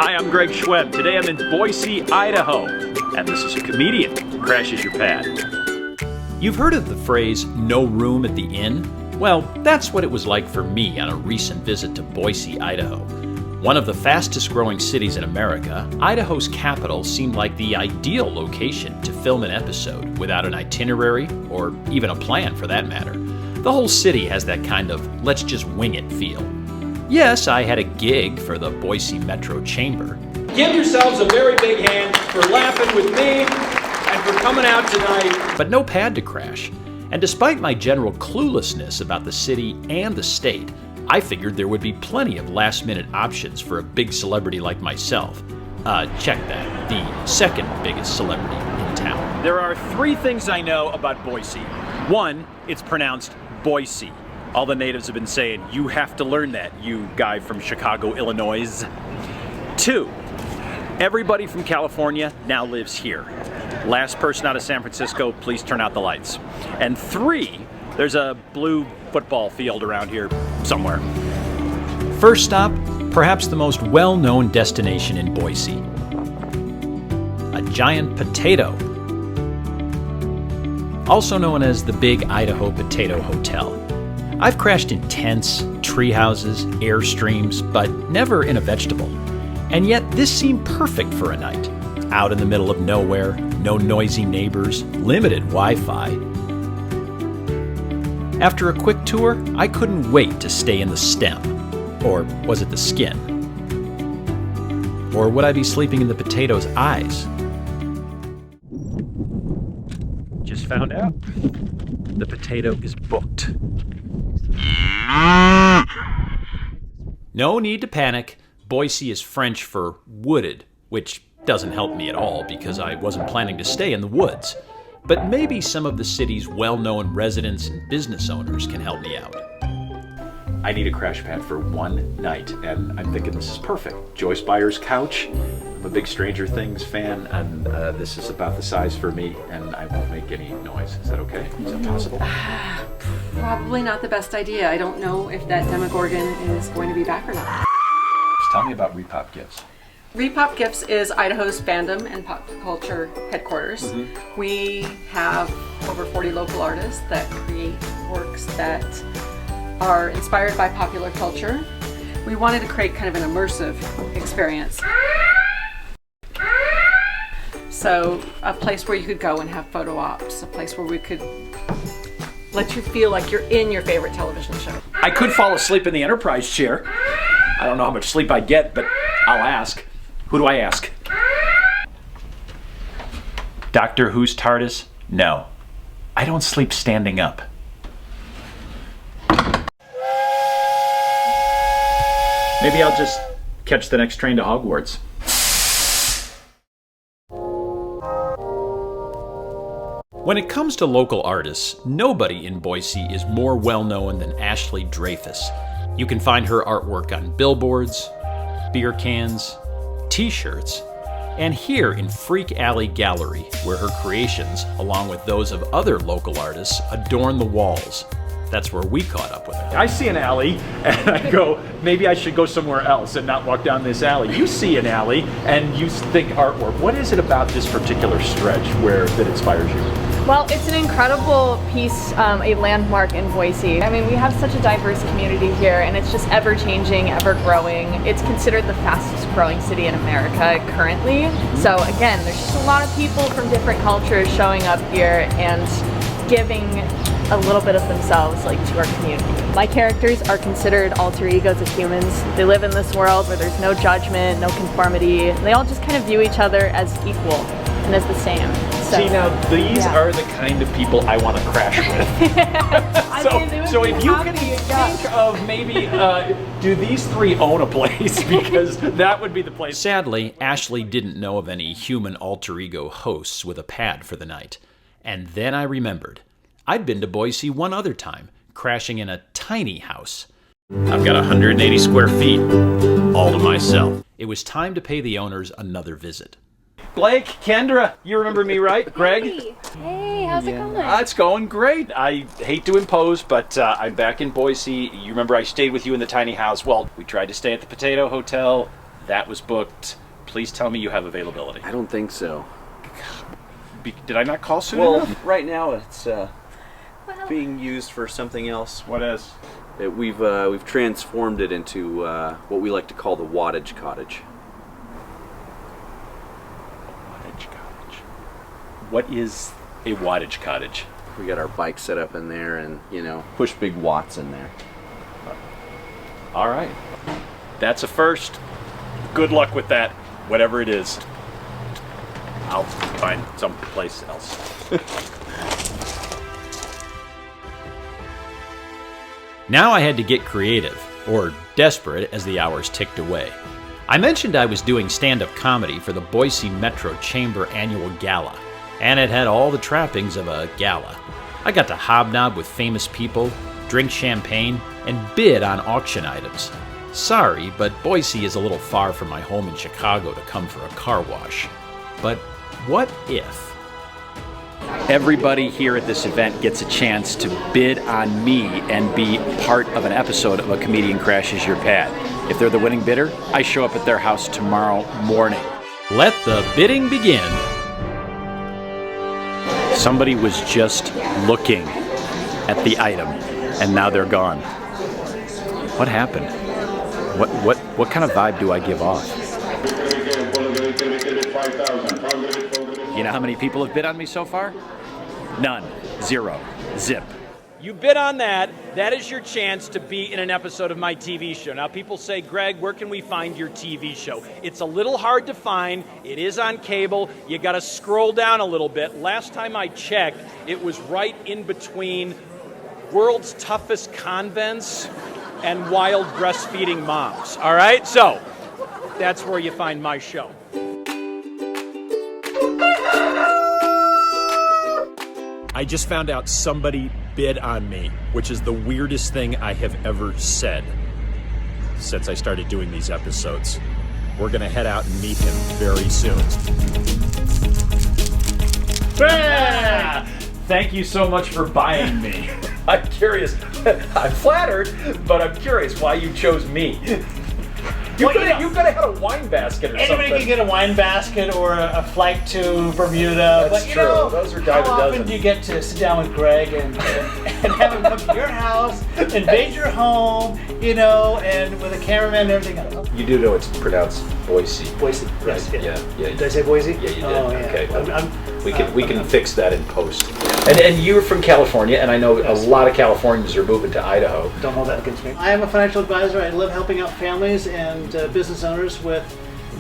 Hi, I'm Greg Schwem. Today I'm in Boise, Idaho, and this is a comedian who crashes your pad. You've heard of the phrase, no room at the inn? Well, that's what it was like for me on a recent visit to Boise, Idaho. One of the fastest growing cities in America, Idaho's capital seemed like the ideal location to film an episode without an itinerary, or even a plan for that matter. The whole city has that kind of let's just wing it feel. Yes, I had a gig for the Boise Metro Chamber. Give yourselves a very big hand for laughing with me and for coming out tonight. But no pad to crash. And despite my general cluelessness about the city and the state, I figured there would be plenty of last-minute options for a big celebrity like myself. Check that, the second biggest celebrity in town. There are three things I know about Boise. One, it's pronounced Boise. All the natives have been saying, you have to learn that, you guy from Chicago, Illinois. Two, everybody from California now lives here. Last person out of San Francisco, please turn out the lights. And three, there's a blue football field around here somewhere. First stop, perhaps the most well-known destination in Boise. A giant potato. Also known as the Big Idaho Potato Hotel. I've crashed in tents, tree houses, airstreams, but never in a vegetable. And yet this seemed perfect for a night. Out in the middle of nowhere, no noisy neighbors, limited Wi-Fi. After a quick tour, I couldn't wait to stay in the stem. Or was it the skin? Or would I be sleeping in the potato's eyes? Just found out. The potato is booked. No need to panic. Boise is French for wooded, which doesn't help me at all because I wasn't planning to stay in the woods. But maybe some of the city's well-known residents and business owners can help me out. I need a crash pad for one night, and I'm thinking this is perfect. Joyce Byers' couch. I'm a big Stranger Things fan, and this is about the size for me, and I won't make any noise. Is that okay? Is that possible? Probably not the best idea. I don't know if that Demogorgon is going to be back or not. Just tell me about Repop Gifts. Repop Gifts is Idaho's fandom and pop culture headquarters. Mm-hmm. We have over 40 local artists that create works that are inspired by popular culture. We wanted to create kind of an immersive experience. So a place where you could go and have photo ops, a place where we could let you feel like you're in your favorite television show. I could fall asleep in the Enterprise chair. I don't know how much sleep I get, but I'll ask. Who do I ask? Doctor Who's TARDIS? No. I don't sleep standing up. Maybe I'll just catch the next train to Hogwarts. When it comes to local artists, nobody in Boise is more well-known than Ashley Dreyfus. You can find her artwork on billboards, beer cans, t-shirts, and here in Freak Alley Gallery, where her creations, along with those of other local artists, adorn the walls. That's where we caught up with her. I see an alley, and I go, maybe I should go somewhere else and not walk down this alley. You see an alley, and you think artwork. What is it about this particular stretch that inspires you? Well, it's an incredible piece, a landmark in Boise. I mean, we have such a diverse community here, and it's just ever-changing, ever-growing. It's considered the fastest-growing city in America currently. So again, there's just a lot of people from different cultures showing up here and giving a little bit of themselves to our community. My characters are considered alter egos of humans. They live in this world where there's no judgment, no conformity. They all just kind of view each other as equal and as the same. So, see, now these are the kind of people I want to crash with. so if you can think of maybe, do these three own a place? Because that would be the place. Sadly, Ashley didn't know of any human alter ego hosts with a pad for the night. And then I remembered. I'd been to Boise one other time, crashing in a tiny house. I've got 180 square feet, all to myself. It was time to pay the owners another visit. Blake, Kendra, you remember me, right? Greg? Hey, how's it going? It's going great. I hate to impose, but I'm back in Boise. You remember I stayed with you in the tiny house. Well, we tried to stay at the Potato Hotel. That was booked. Please tell me you have availability. I don't think so. Did I not call soon Well, enough? right now it's being used for something else. What is? We've transformed it into what we like to call the wattage cottage. Wattage cottage. What is a wattage cottage? We got our bike set up in there, and push big watts in there. All right. That's a first. Good luck with that, whatever it is. I'll find someplace else. Now I had to get creative, or desperate as the hours ticked away. I mentioned I was doing stand-up comedy for the Boise Metro Chamber Annual Gala, and it had all the trappings of a gala. I got to hobnob with famous people, drink champagne, and bid on auction items. Sorry, but Boise is a little far from my home in Chicago to come for a car wash. But what if? Everybody here at this event gets a chance to bid on me and be part of an episode of A Comedian Crashes Your Pad. If they're the winning bidder, I show up at their house tomorrow morning. Let the bidding begin. Somebody was just looking at the item, and now they're gone. What happened? What kind of vibe do I give off? You know how many people have bid on me so far? None. Zero. Zip. You bid on that. That is your chance to be in an episode of my TV show. Now, people say, Greg, where can we find your TV show? It's a little hard to find. It is on cable. You got to scroll down a little bit. Last time I checked, it was right in between World's Toughest Convents and Wild Breastfeeding Moms. All right? So, that's where you find my show. I just found out somebody bid on me, which is the weirdest thing I have ever said since I started doing these episodes. We're going to head out and meet him very soon. Thank you so much for buying me. I'm curious. I'm flattered, but I'm curious why you chose me. You could have had a wine basket or something. Anybody can get a wine basket or a flight to Bermuda. That's true. Those are dime a how dozen. often do you get to sit down with Greg and have him come to your house, invade your home, and with a cameraman and everything else? You do know it's pronounced Boise. Boise, Right? yes, Yeah. Did I say Boise? Yeah, you did. Oh, yeah. Okay. Well, I'm- we can fix that in post. And you're from California, and I know a lot of Californians are moving to Idaho. Don't hold that against me. I am a financial advisor. I love helping out families and business owners with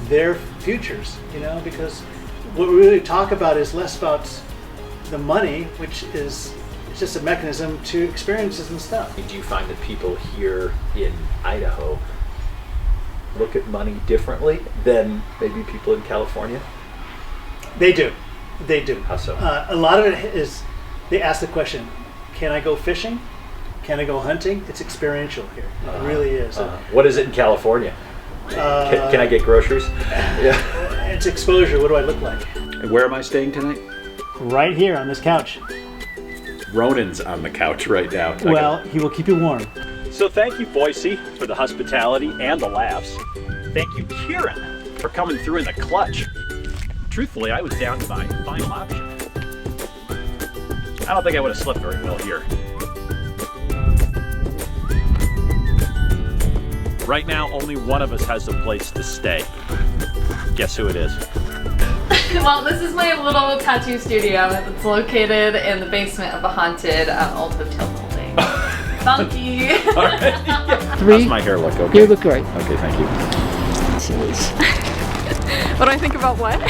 their futures, because what we really talk about is less about the money, which is it's just a mechanism to experiences and stuff. Do you find that people here in Idaho look at money differently than maybe people in California? They do. They do. How so? A lot of it is they ask the question, can I go fishing? Can I go hunting? It's experiential here. It really is. What is it in California? Can I get groceries? Yeah. It's exposure. What do I look like? And where am I staying tonight? Right here on this couch. Ronan's on the couch right now. Well, he will keep you warm. So thank you, Boise, for the hospitality and the laughs. Thank you, Kieran, for coming through in the clutch. Truthfully, I was down to my final option. I don't think I would have slept very well here. Right now, only one of us has a place to stay. Guess who it is? Well, this is my little tattoo studio. It's located in the basement of a haunted old hotel building. Funky. All right. Yeah. How's my hair look? Okay. You look great. Okay, thank you. What do I think about what?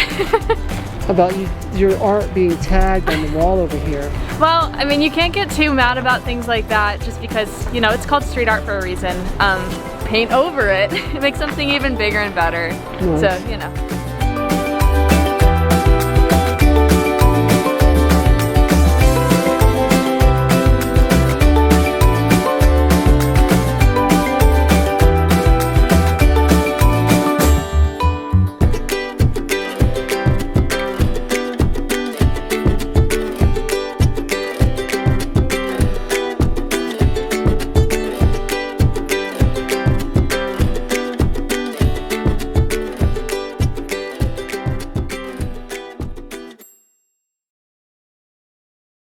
About your art being tagged on the wall over here. Well, I mean, you can't get too mad about things like that just because, it's called street art for a reason. Paint over it. It makes something even bigger and better. Nice. So,